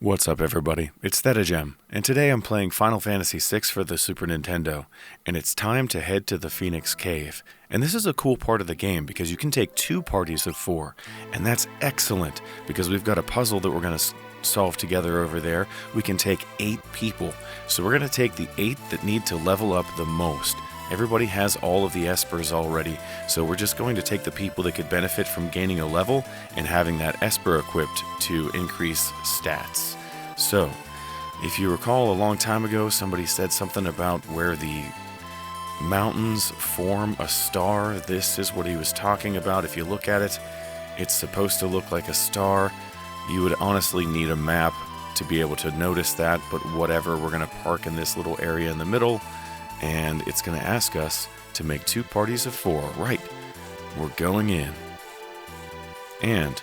What's up, everybody? It's Thedagem, and today I'm playing Final Fantasy VI for the Super Nintendo, and it's time to head to the Phoenix Cave. And this is a cool part of the game because you can take 2 parties of 4, and that's excellent because we've got a puzzle that we're going to solve together over there. We can take 8 people, so we're going to take the 8 that need to level up the most. Everybody has all of the espers already, so we're just going to take the people that could benefit from gaining a level and having that esper equipped to increase stats. So, if you recall a long time ago, somebody said something about where the mountains form a star. This is what he was talking about. If you look at it, it's supposed to look like a star. You would honestly need a map to be able to notice that, but whatever, we're going to park in this little area in the middle. And it's going to ask us to make 2 parties of 4. Right, we're going in. And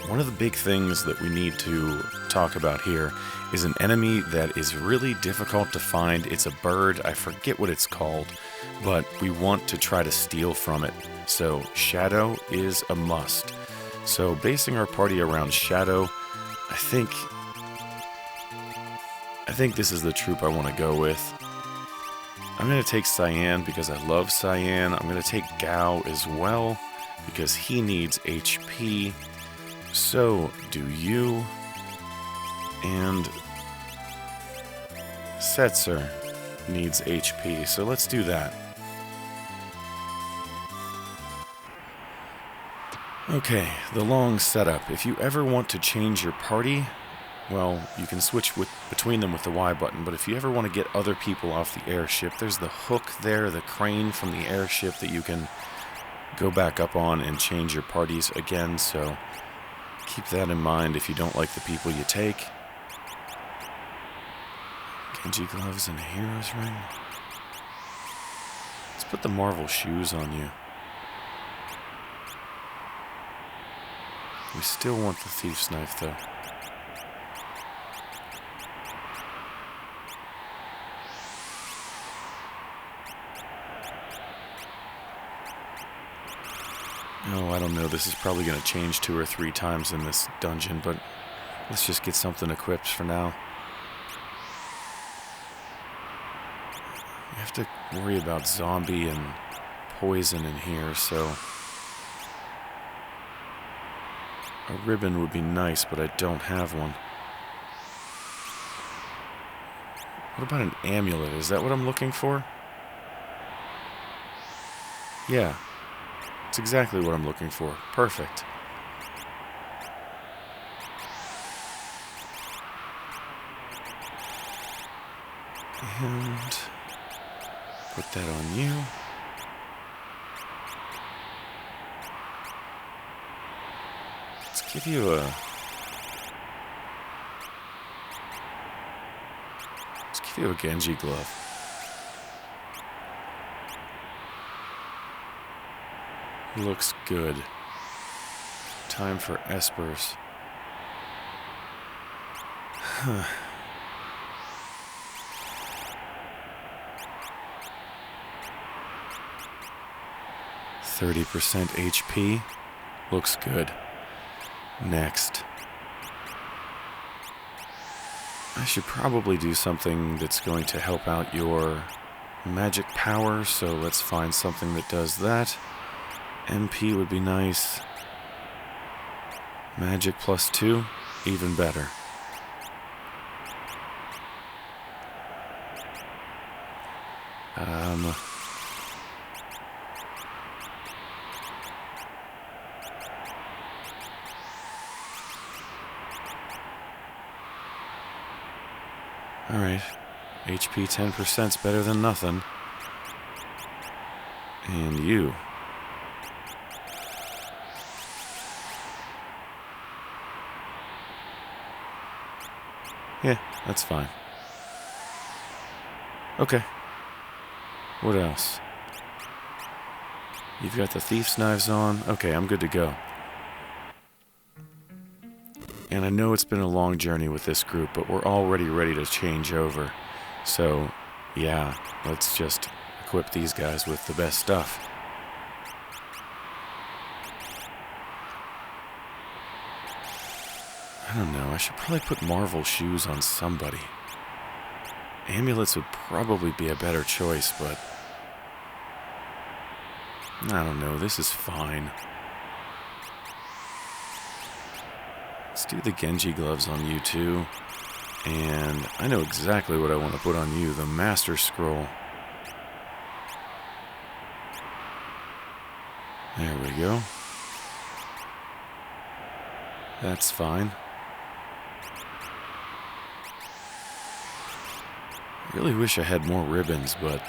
one of the big things that we need to talk about here is an enemy that is really difficult to find. It's a bird, I forget what it's called, but we want to try to steal from it. So Shadow is a must. So basing our party around Shadow, I think this is the troop I want to go with. I'm going to take Cyan because I love Cyan. I'm going to take Gao as well because he needs HP. So do you. And Setzer needs HP. So let's do that. Okay, the long setup. If you ever want to change your party, well, you can switch between them with the Y button, but if you ever want to get other people off the airship, there's the hook there, the crane from the airship that you can go back up on and change your parties again, so keep that in mind if you don't like the people you take. Genji gloves and a hero's ring. Let's put the Marvel shoes on you. We still want the thief's knife, though. Oh, I don't know. This is probably going to change 2 or 3 times in this dungeon, but let's just get something equipped for now. You have to worry about zombie and poison in here, so a ribbon would be nice, but I don't have one. What about an amulet? Is that what I'm looking for? Yeah. That's exactly what I'm looking for. Perfect. And put that on you. Let's give you a Genji glove. Looks good. Time for espers. Huh. 30% HP. Looks good. Next. I should probably do something that's going to help out your magic power, so let's find something that does that. MP would be nice. Magic +2, even better. Alright. HP 10%'s better than nothing. And you. Yeah, that's fine. Okay. What else? You've got the thief's knives on. Okay, I'm good to go. And I know it's been a long journey with this group, but we're already ready to change over. So, yeah, let's just equip these guys with the best stuff. I don't know, I should probably put Marvel shoes on somebody. Amulets would probably be a better choice, but I don't know, this is fine. Let's do the Genji gloves on you too. And I know exactly what I want to put on you, the Master Scroll. There we go. That's fine. I really wish I had more ribbons, but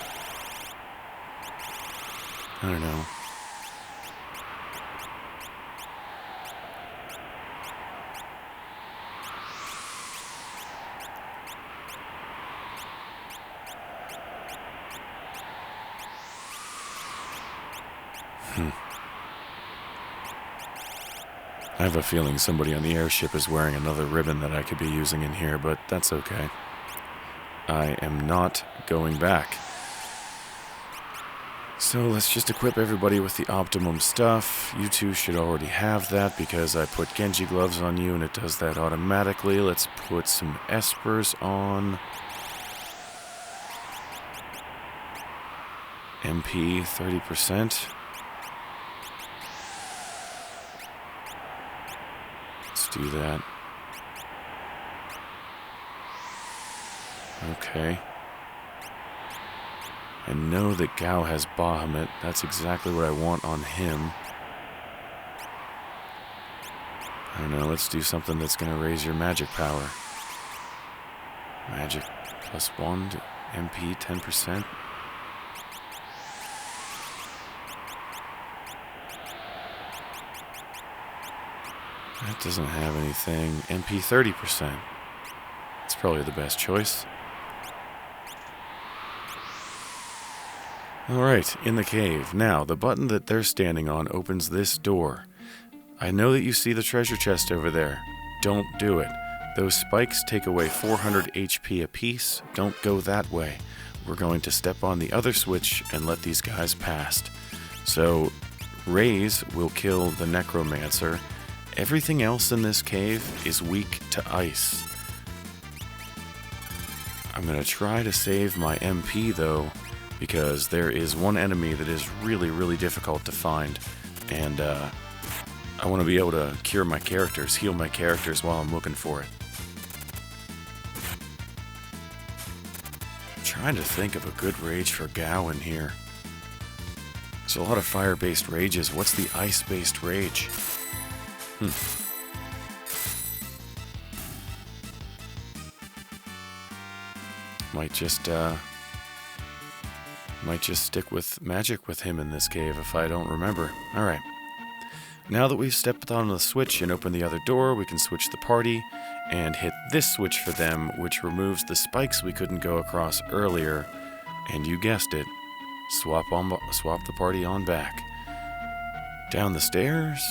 I don't know. I have a feeling somebody on the airship is wearing another ribbon that I could be using in here, but that's okay. I am not going back. So let's just equip everybody with the optimum stuff. You two should already have that because I put Genji gloves on you and it does that automatically. Let's put some espers on. MP 30%. Let's do that. Okay. I know that Gao has Bahamut. That's exactly what I want on him. I don't know, let's do something that's going to raise your magic power. Magic +1 to MP 10%. That doesn't have anything. MP 30%. That's probably the best choice. Alright, in the cave. Now, the button that they're standing on opens this door. I know that you see the treasure chest over there. Don't do it. Those spikes take away 400 HP apiece. Don't go that way. We're going to step on the other switch and let these guys past. So, Raise will kill the Necromancer. Everything else in this cave is weak to ice. I'm going to try to save my MP though, because there is one enemy that is really, really difficult to find, and I want to be able to cure my characters, heal my characters while I'm looking for it. I'm trying to think of a good rage for Gao in here. There's a lot of fire-based rages. What's the ice-based rage? Might just stick with magic with him in this cave if I don't remember. Alright. Now that we've stepped on the switch and opened the other door, we can switch the party and hit this switch for them, which removes the spikes we couldn't go across earlier. And you guessed it, swap the party on back. Down the stairs.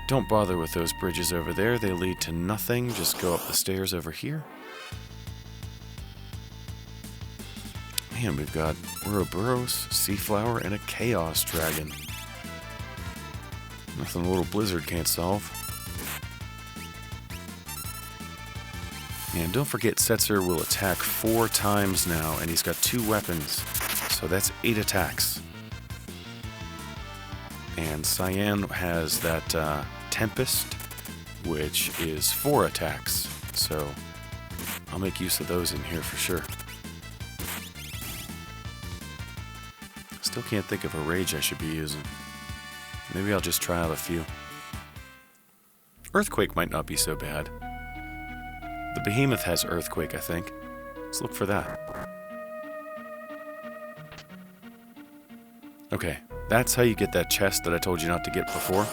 Don't bother with those bridges over there, they lead to nothing. Just go up the stairs over here. Man, we've got Ouroboros, Seaflower, and a Chaos Dragon. Nothing a little Blizzard can't solve. And don't forget, Setzer will attack 4 times now, and he's got 2 weapons. So that's 8 attacks. And Cyan has that Tempest, which is 4 attacks. So I'll make use of those in here for sure. Still can't think of a rage I should be using. Maybe I'll just try out a few. Earthquake might not be so bad. The Behemoth has Earthquake, I think. Let's look for that. Okay, that's how you get that chest that I told you not to get before.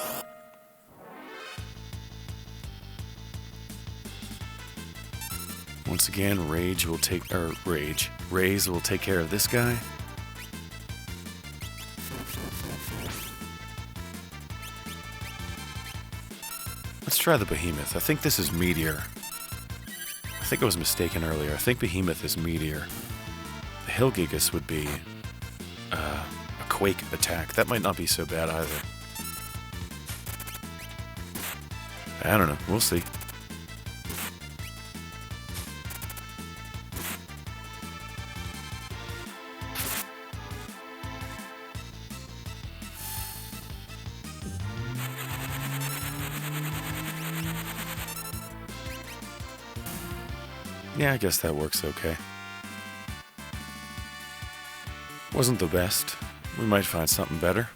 Once again, Raze will take care of this guy. Let's try the Behemoth. I think this is Meteor. I think I was mistaken earlier. I think Behemoth is Meteor. The Hillgigas would be a Quake attack. That might not be so bad either. I don't know. We'll see. Yeah, I guess that works okay. Wasn't the best. We might find something better.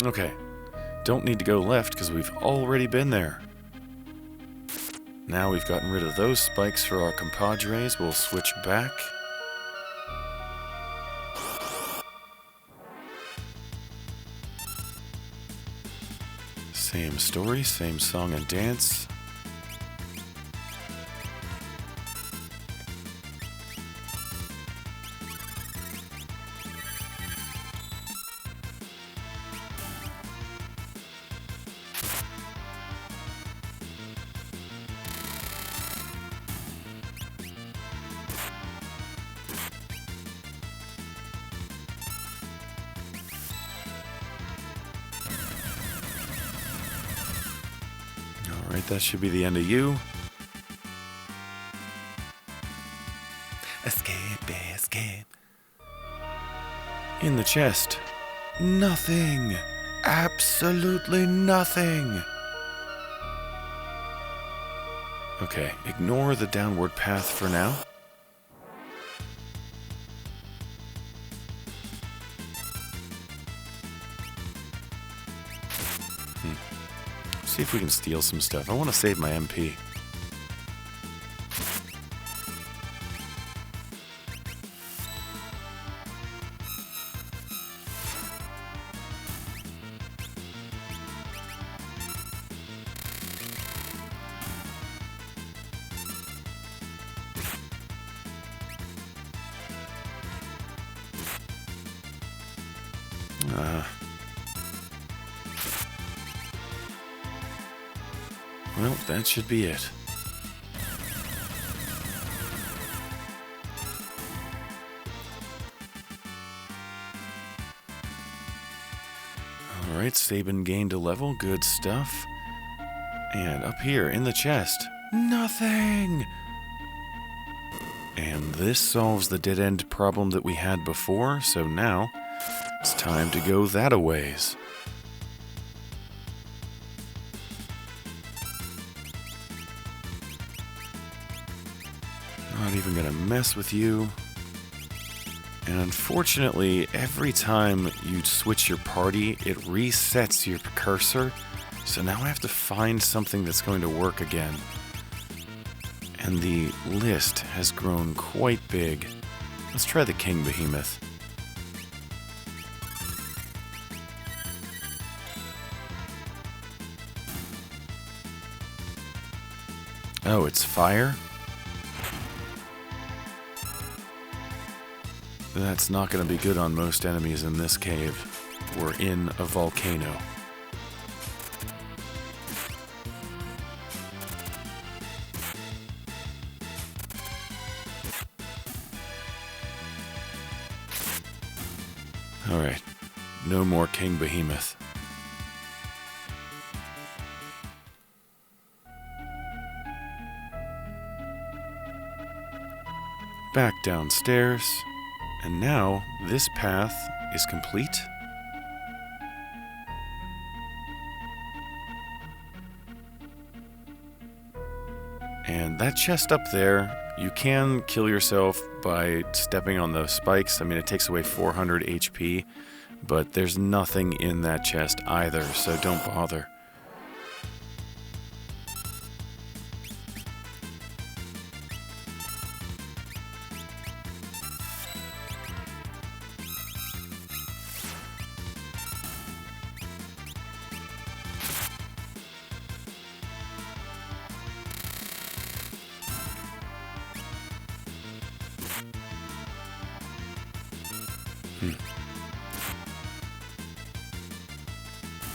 Okay. Don't need to go left because we've already been there. Now we've gotten rid of those spikes for our compadres. We'll switch back. Same story, same song and dance. Alright, that should be the end of you. Escape, escape. In the chest. Nothing. Absolutely nothing. Okay, ignore the downward path for now. See if we can steal some stuff. I want to save my MP. Well, that should be it. Alright, Sabin gained a level, good stuff. And up here in the chest, nothing! And this solves the dead-end problem that we had before, so now it's time to go that-a-ways. Not even gonna mess with you. And unfortunately, every time you switch your party, it resets your cursor. So now I have to find something that's going to work again. And the list has grown quite big. Let's try the King Behemoth. Oh, it's fire? That's not going to be good on most enemies in this cave. We're in a volcano. Alright, no more King Behemoth. Back downstairs. And now, this path is complete. And that chest up there, you can kill yourself by stepping on those spikes. I mean, it takes away 400 HP, but there's nothing in that chest either, so don't bother.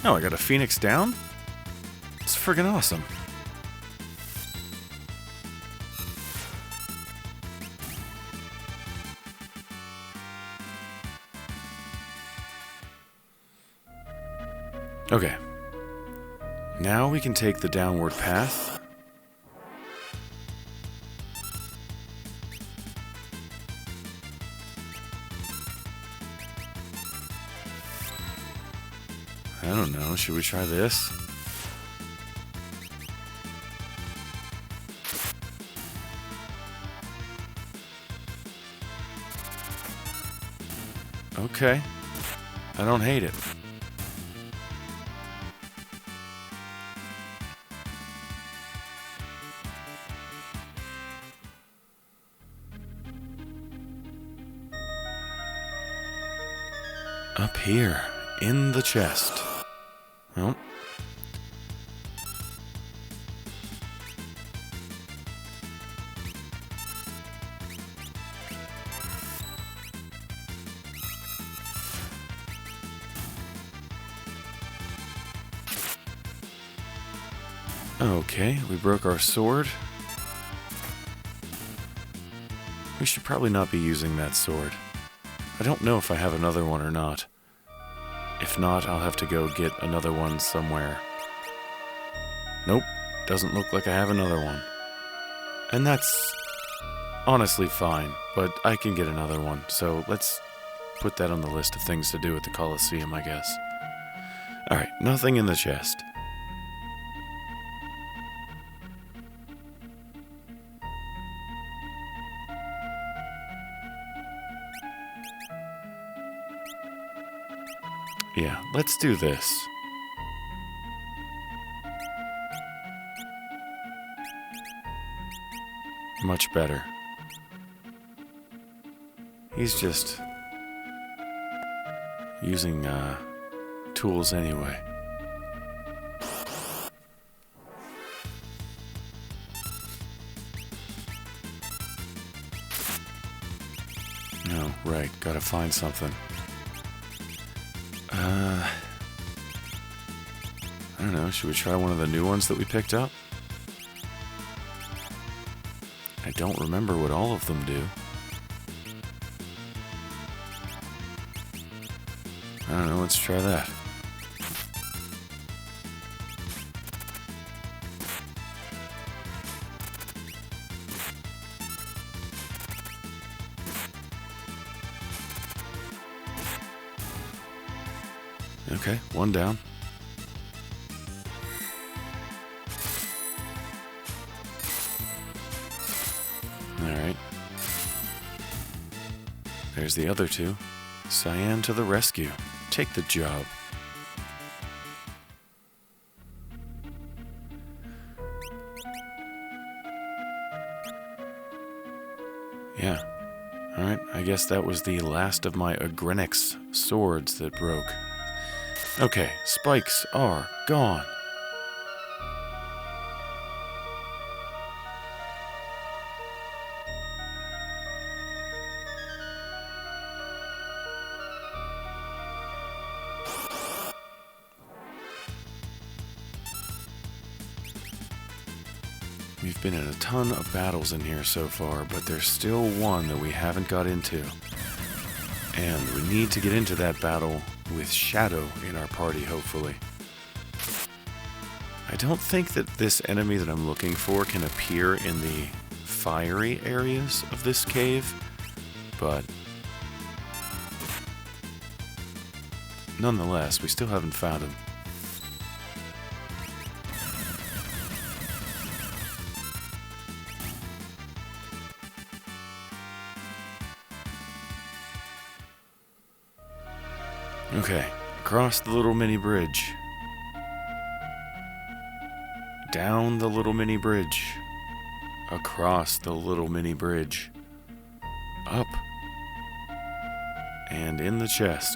Oh, I got a Phoenix down? It's friggin' awesome. Okay. Now we can take the downward path. I don't know, should we try this? Okay. I don't hate it. Up here, in the chest. Well. Okay, we broke our sword. We should probably not be using that sword. I don't know if I have another one or not. If not, I'll have to go get another one somewhere. Nope, doesn't look like I have another one. And that's honestly fine, but I can get another one, so let's put that on the list of things to do at the Colosseum, I guess. Alright, nothing in the chest. Yeah, let's do this. Much better. He's just using tools anyway. No, right, gotta find something. I don't know, should we try one of the new ones that we picked up? I don't remember what all of them do. I don't know, let's try that. Okay, one down. Alright. There's the other two. Cyan to the rescue. Take the job. Yeah. Alright, I guess that was the last of my Agrenix swords that broke. Okay, spikes are gone. We've been in a ton of battles in here so far, but there's still one that we haven't got into. And we need to get into that battle with Shadow in our party, hopefully. I don't think that this enemy that I'm looking for can appear in the fiery areas of this cave, but nonetheless, we still haven't found him. Okay, across the little mini bridge. Down the little mini bridge. Across the little mini bridge. Up. And in the chest.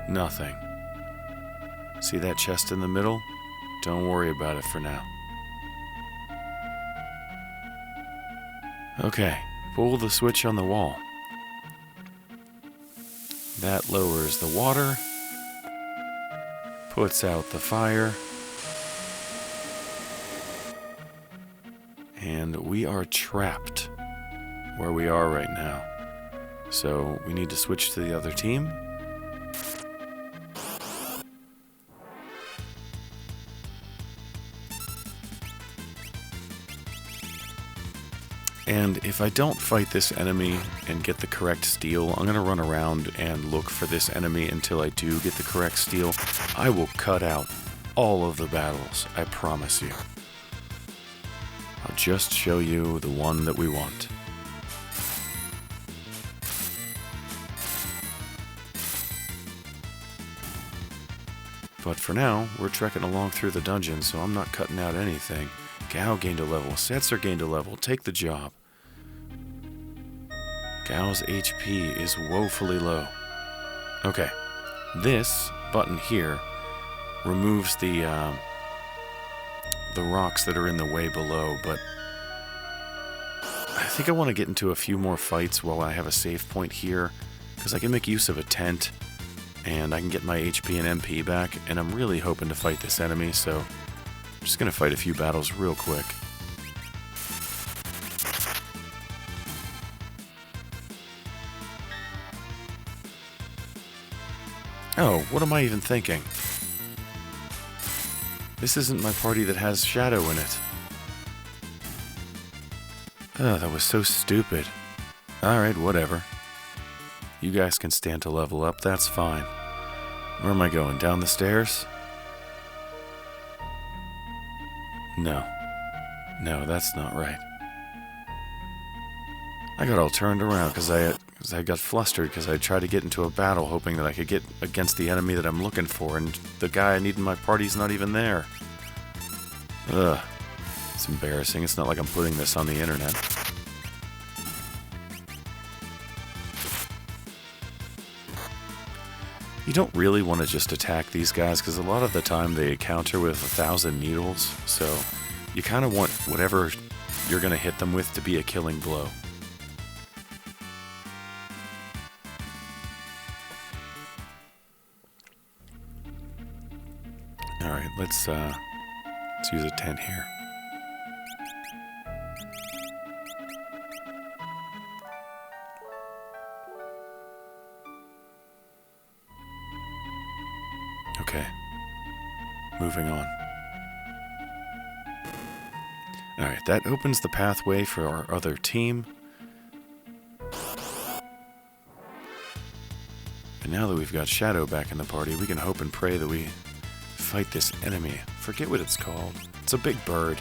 Nothing. See that chest in the middle? Don't worry about it for now. Okay, pull the switch on the wall. That lowers the water, puts out the fire, and we are trapped where we are right now. So we need to switch to the other team. And if I don't fight this enemy and get the correct steel, I'm going to run around and look for this enemy until I do get the correct steel. I will cut out all of the battles, I promise you. I'll just show you the one that we want. But for now, we're trekking along through the dungeon, so I'm not cutting out anything. Gao gained a level. Setzer gained a level. Take the job. Gao's HP is woefully low. Okay. This button here removes the rocks that are in the way below, but I think I want to get into a few more fights while I have a save point here, because I can make use of a tent, and I can get my HP and MP back, and I'm really hoping to fight this enemy, so I'm just going to fight a few battles real quick. Oh, what am I even thinking? This isn't my party that has Shadow in it. Oh, that was so stupid. Alright, whatever. You guys can stand to level up, that's fine. Where am I going? Down the stairs? No. No, that's not right. I got all turned around because I got flustered because I tried to get into a battle hoping that I could get against the enemy that I'm looking for, and the guy I need in my party's not even there. Ugh. It's embarrassing. It's not like I'm putting this on the internet. You don't really want to just attack these guys because a lot of the time they counter with 1,000 needles, so you kind of want whatever you're going to hit them with to be a killing blow. Alright, let's use a tent here. Okay, moving on. Alright, that opens the pathway for our other team. And now that we've got Shadow back in the party, we can hope and pray that we fight this enemy. Forget what it's called. It's a big bird.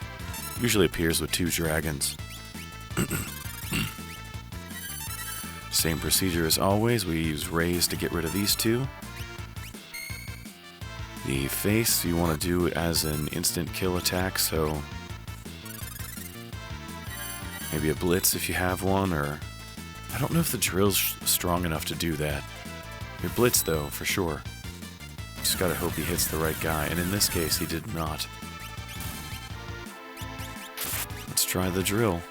Usually appears with 2 dragons. Same procedure as always. We use raise to get rid of these 2. The face, you want to do it as an instant kill attack, so maybe a blitz if you have one, or I don't know if the drill's strong enough to do that. A blitz, though, for sure. Just gotta hope he hits the right guy, and in this case, he did not. Let's try the drill.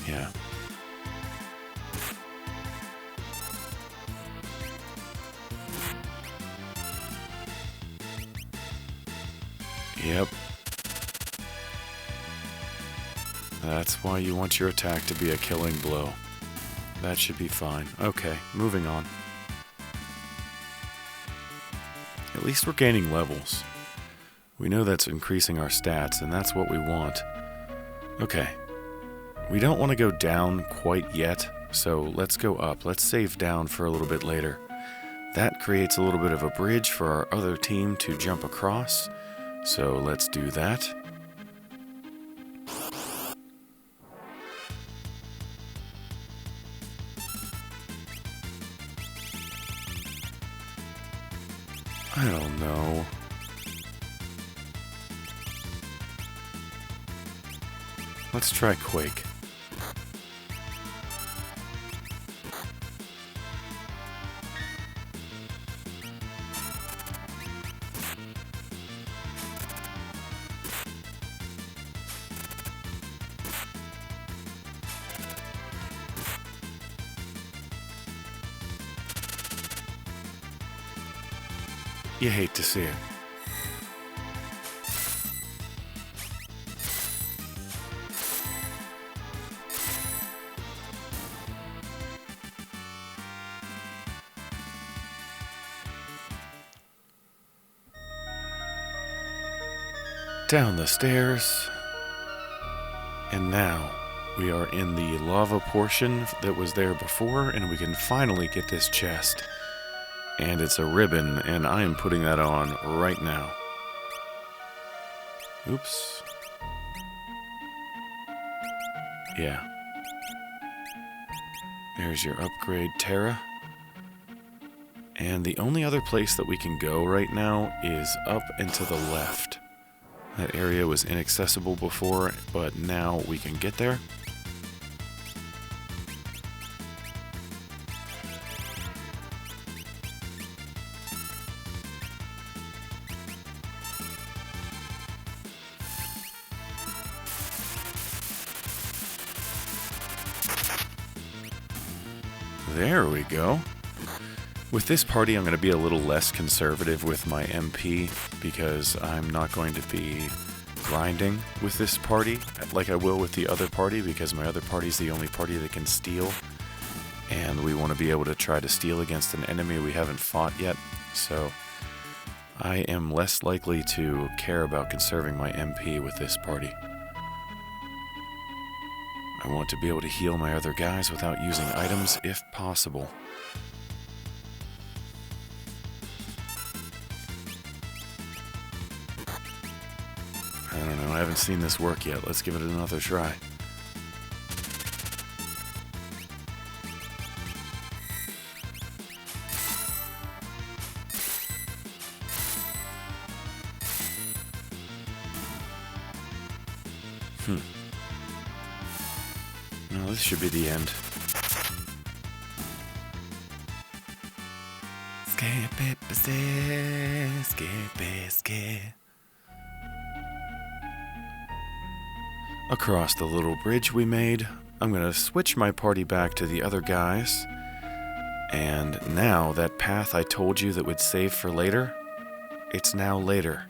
Yeah. Yep. That's why you want your attack to be a killing blow. That should be fine. Okay, moving on. At least we're gaining levels. We know that's increasing our stats, and that's what we want. Okay. We don't want to go down quite yet, so let's go up. Let's save down for a little bit later. That creates a little bit of a bridge for our other team to jump across. So let's do that. I don't know. Let's try Quake. You hate to see it. Down the stairs. And now we are in the lava portion that was there before, and we can finally get this chest. And it's a ribbon, and I am putting that on right now. Oops. Yeah. There's your upgrade, Terra. And the only other place that we can go right now is up and to the left. That area was inaccessible before, but now we can get there. There we go. With this party, I'm going to be a little less conservative with my MP because I'm not going to be grinding with this party like I will with the other party, because my other party is the only party that can steal, and we want to be able to try to steal against an enemy we haven't fought yet, so I am less likely to care about conserving my MP with this party. I want to be able to heal my other guys without using items if possible. I don't know, I haven't seen this work yet. Let's give it another try. No, this should be the end. Across the little bridge we made, I'm going to switch my party back to the other guys. And now that path I told you that would save for later, it's now later.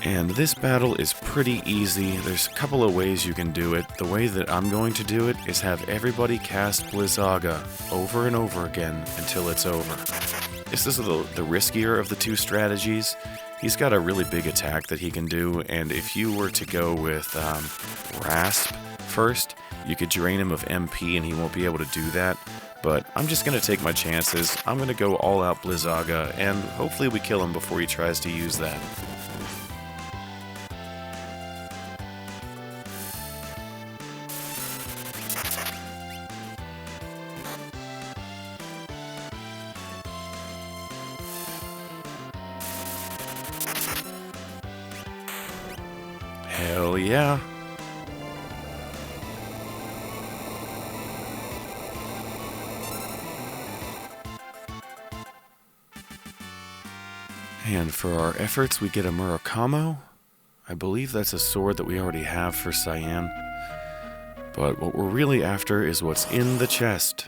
And this battle is pretty easy. There's a couple of ways you can do it. The way that I'm going to do it is have everybody cast Blizzaga over and over again until it's over. This is the riskier of the two strategies. He's got a really big attack that he can do, and if you were to go with Rasp first, you could drain him of MP and he won't be able to do that. But I'm just going to take my chances. I'm going to go all out Blizzaga, and hopefully we kill him before he tries to use that. Hell yeah. And for our efforts, we get a Murakamo. I believe that's a sword that we already have for Cyan. But what we're really after is what's in the chest.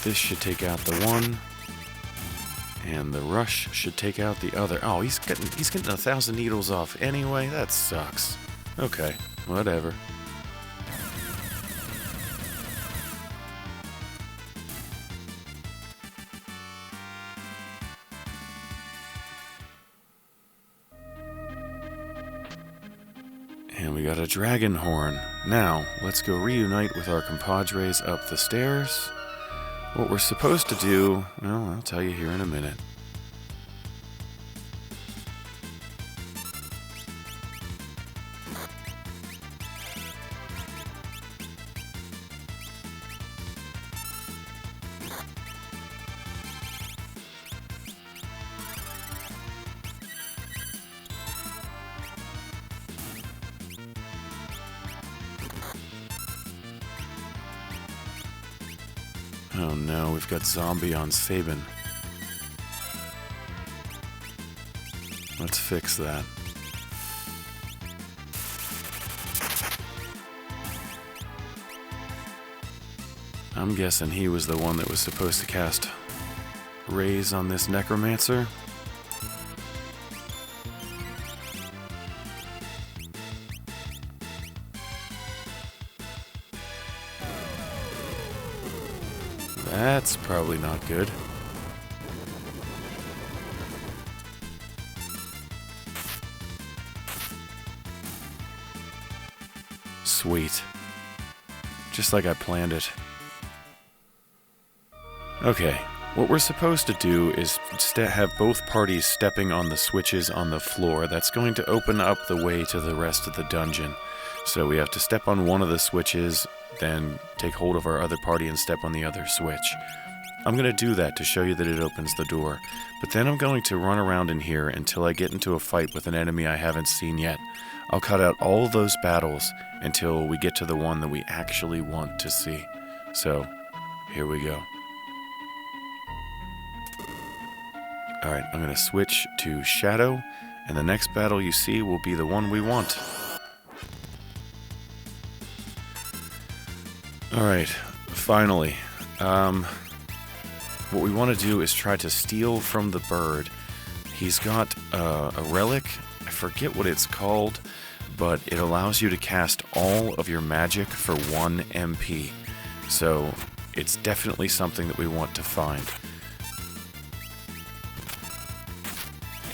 This should take out the one, and the rush should take out the other. Oh, he's getting 1,000 needles off anyway. That sucks. Okay, whatever. And we got a dragon horn. Now, let's go reunite with our compadres up the stairs. What we're supposed to do, well, I'll tell you here in a minute. Oh no, we've got zombie on Sabin. Let's fix that. I'm guessing he was the one that was supposed to cast Raise on this necromancer. That's probably not good. Sweet. Just like I planned it. Okay, what we're supposed to do is have both parties stepping on the switches on the floor. That's going to open up the way to the rest of the dungeon. So we have to step on one of the switches, then take hold of our other party and step on the other switch. I'm going to do that to show you that it opens the door, but then I'm going to run around in here until I get into a fight with an enemy I haven't seen yet. I'll cut out all of those battles until we get to the one that we actually want to see. So, here we go. Alright, I'm going to switch to Shadow, and the next battle you see will be the one we want. Alright, finally. What we want to do is try to steal from the bird. He's got a relic, I forget what it's called, but it allows you to cast all of your magic for 1 MP. So, it's definitely something that we want to find.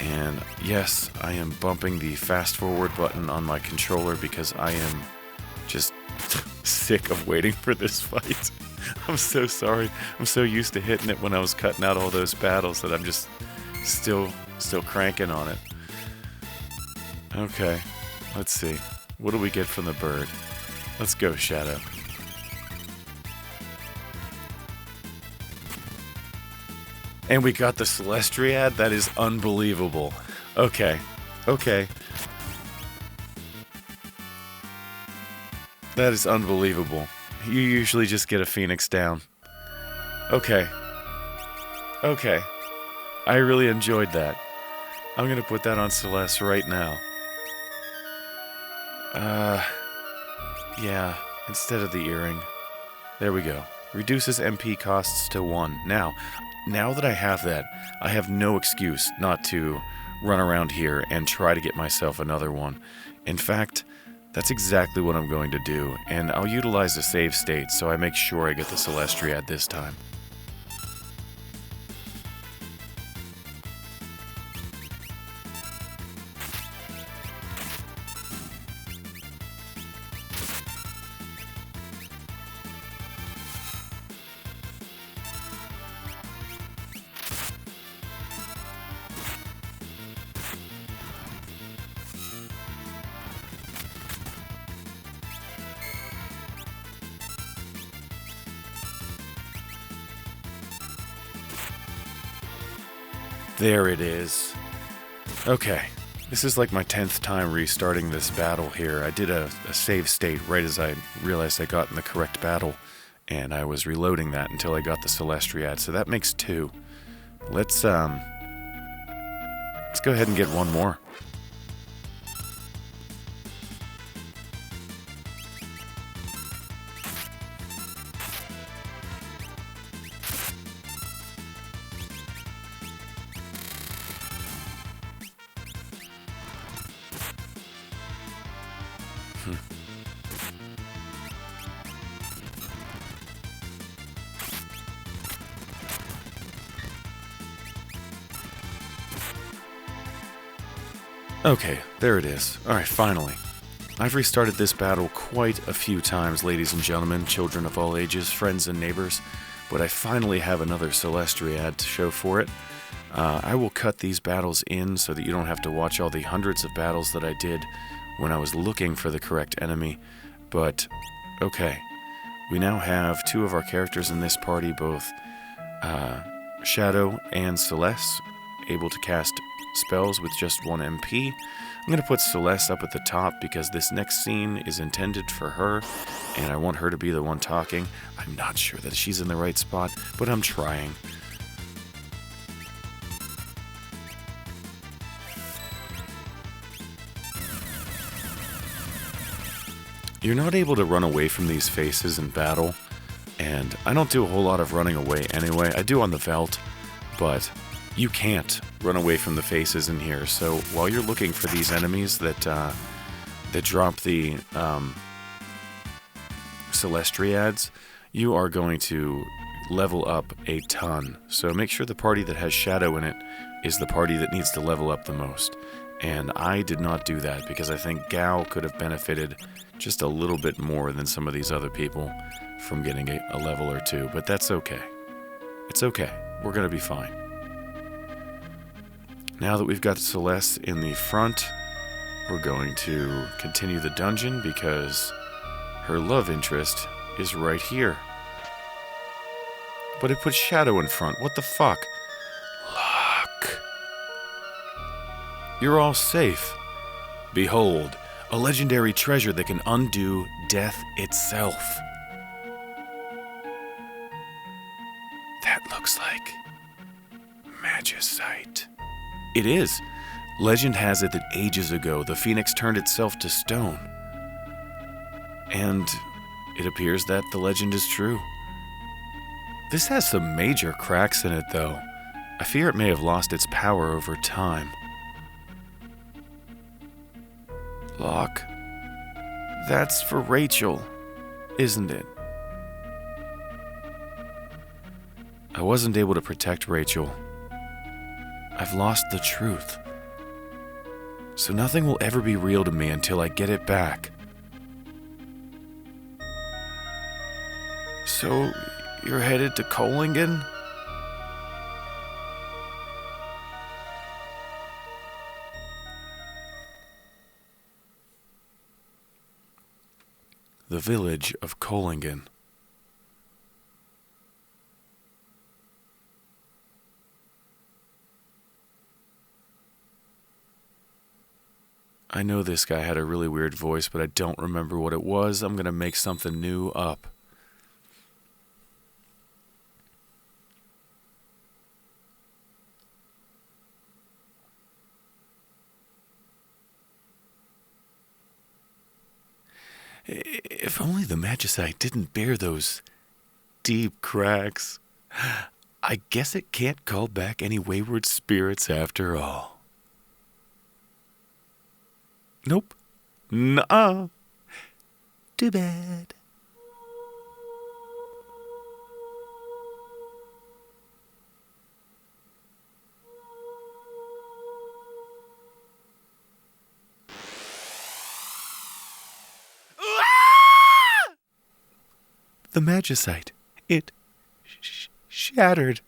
And yes, I am bumping the fast forward button on my controller because I am just sick of waiting for this fight. I'm so sorry. I'm so used to hitting it when I was cutting out all those battles that I'm just still cranking on it. Okay, let's see. What do we get from the bird? Let's go, Shadow. And we got the Celestiad? That is unbelievable. Okay. That is unbelievable. You usually just get a Phoenix down. Okay. I really enjoyed that. I'm going to put that on Celeste right now. Yeah, instead of the earring. There we go. Reduces MP costs to 1. Now that I have that, I have no excuse not to run around here and try to get myself another one. In fact, that's exactly what I'm going to do, and I'll utilize the save state so I make sure I get the Celestiad this time. There it is. Okay, this is like my 10th time restarting this battle here. I did a save state right as I realized I got in the correct battle, and I was reloading that until I got the Celestiad, so that makes 2. Let's go ahead and get one more. Okay, there it is. Alright, finally. I've restarted this battle quite a few times, ladies and gentlemen, children of all ages, friends and neighbors, but I finally have another Celestiad to show for it. I will cut these battles in so that you don't have to watch all the hundreds of battles that I did when I was looking for the correct enemy, but okay. We now have 2 of our characters in this party, both Shadow and Celeste, able to cast spells with just 1 MP. I'm going to put Celeste up at the top because this next scene is intended for her, and I want her to be the one talking. I'm not sure that she's in the right spot, but I'm trying. You're not able to run away from these faces in battle, and I don't do a whole lot of running away anyway. I do on the Veld, but you can't run away from the faces in here. So while you're looking for these enemies that drop the Celestiads, you are going to level up a ton. So make sure the party that has Shadow in it is the party that needs to level up the most. And I did not do that because I think Gao could have benefited just a little bit more than some of these other people from getting a level or 2, but that's okay. It's okay. We're gonna be fine. Now that we've got Celeste in the front, we're going to continue the dungeon because her love interest is right here. But it puts Shadow in front. What the fuck? Look. You're all safe. Behold, a legendary treasure that can undo death itself. That looks like magicite. It is. Legend has it that ages ago the phoenix turned itself to stone. And it appears that the legend is true. This has some major cracks in it, though. I fear it may have lost its power over time. Locke, that's for Rachel, isn't it? I wasn't able to protect Rachel. I've lost the truth. So nothing will ever be real to me until I get it back. So, you're headed to Kohlingen? The village of Kohlingen. I know this guy had a really weird voice, but I don't remember what it was. I'm gonna make something new up. If only the magicite didn't bear those deep cracks. I guess it can't call back any wayward spirits after all. Nope. Nuh-uh. Too bad. The magicite. It shattered.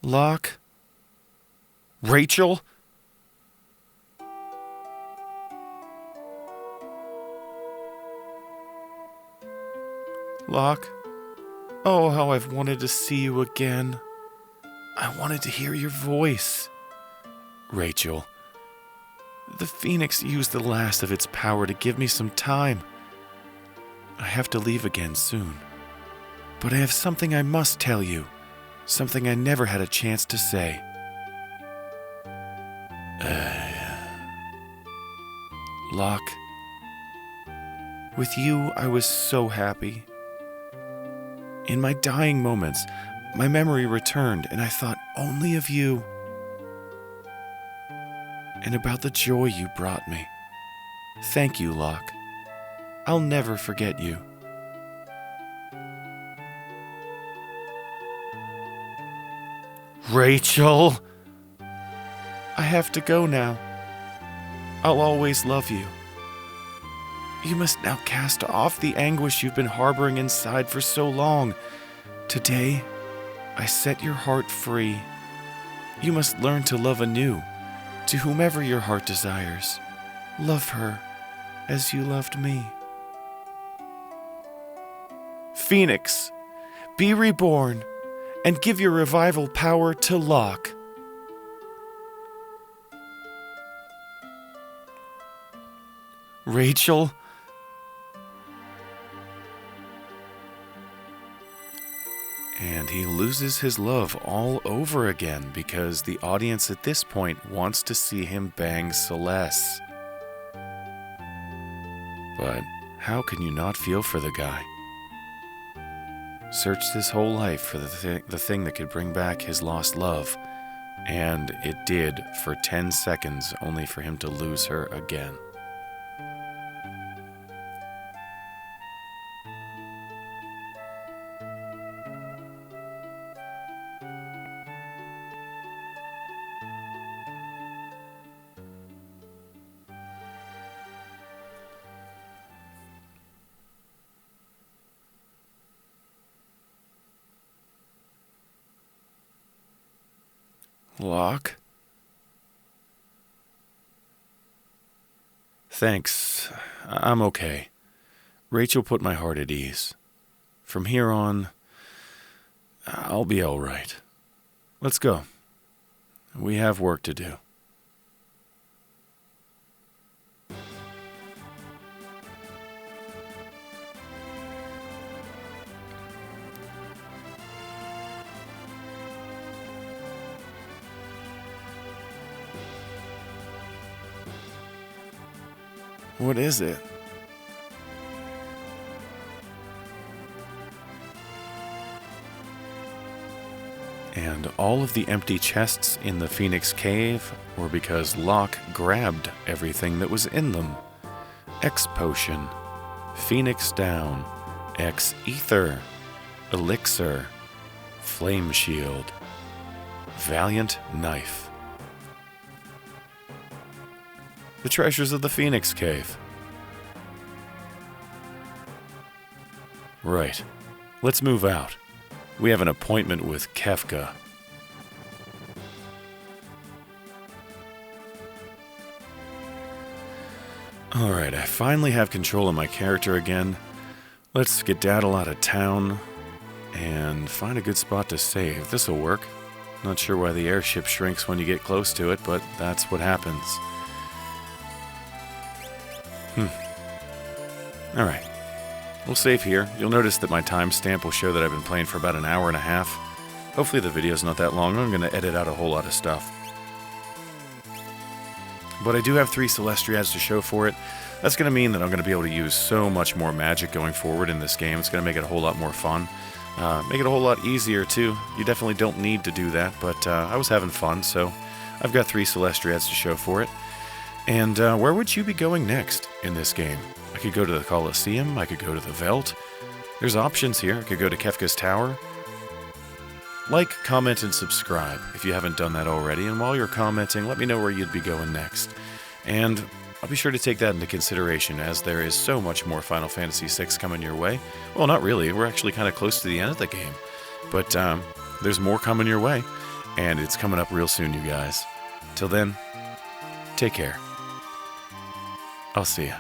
Locke? Rachel? Locke? Oh, how I've wanted to see you again. I wanted to hear your voice. Rachel. The Phoenix used the last of its power to give me some time. I have to leave again soon. But I have something I must tell you. Something I never had a chance to say. Locke. With you, I was so happy. In my dying moments, my memory returned and I thought only of you. And about the joy you brought me. Thank you, Locke. I'll never forget you. Rachel! I have to go now. I'll always love you. You must now cast off the anguish you've been harboring inside for so long. Today, I set your heart free. You must learn to love anew. To whomever your heart desires, love her as you loved me. Phoenix, be reborn and give your revival power to Locke. Rachel? And he loses his love all over again because the audience at this point wants to see him bang Celeste. But how can you not feel for the guy? Searched his whole life for the thing that could bring back his lost love, and it did for 10 seconds, only for him to lose her again. Locke? Thanks. I'm okay. Rachel put my heart at ease. From here on, I'll be all right. Let's go. We have work to do. What is it? And all of the empty chests in the Phoenix Cave were because Locke grabbed everything that was in them. X Potion, Phoenix Down, X Ether, Elixir, Flame Shield, Valiant Knife. The treasures of the Phoenix Cave. Right. Let's move out. We have an appointment with Kefka. Alright, I finally have control of my character again. Let's skedaddle out of town and find a good spot to save. This'll work. Not sure why the airship shrinks when you get close to it, but that's what happens. Alright. We'll save here. You'll notice that my timestamp will show that I've been playing for about an hour and a half. Hopefully the video's not that long. I'm going to edit out a whole lot of stuff. But I do have 3 Celestriads to show for it. That's going to mean that I'm going to be able to use so much more magic going forward in this game. It's going to make it a whole lot more fun. Make it a whole lot easier, too. You definitely don't need to do that, but I was having fun, so I've got 3 Celestriads to show for it. And where would you be going next in this game? I could go to the Colosseum, I could go to the Veldt. There's options here. I could go to Kefka's Tower. Like, comment, and subscribe if you haven't done that already. And while you're commenting, let me know where you'd be going next. And I'll be sure to take that into consideration, as there is so much more Final Fantasy VI coming your way. Well, not really. We're actually kind of close to the end of the game. But there's more coming your way, and it's coming up real soon, you guys. Till then, take care. I'll see ya.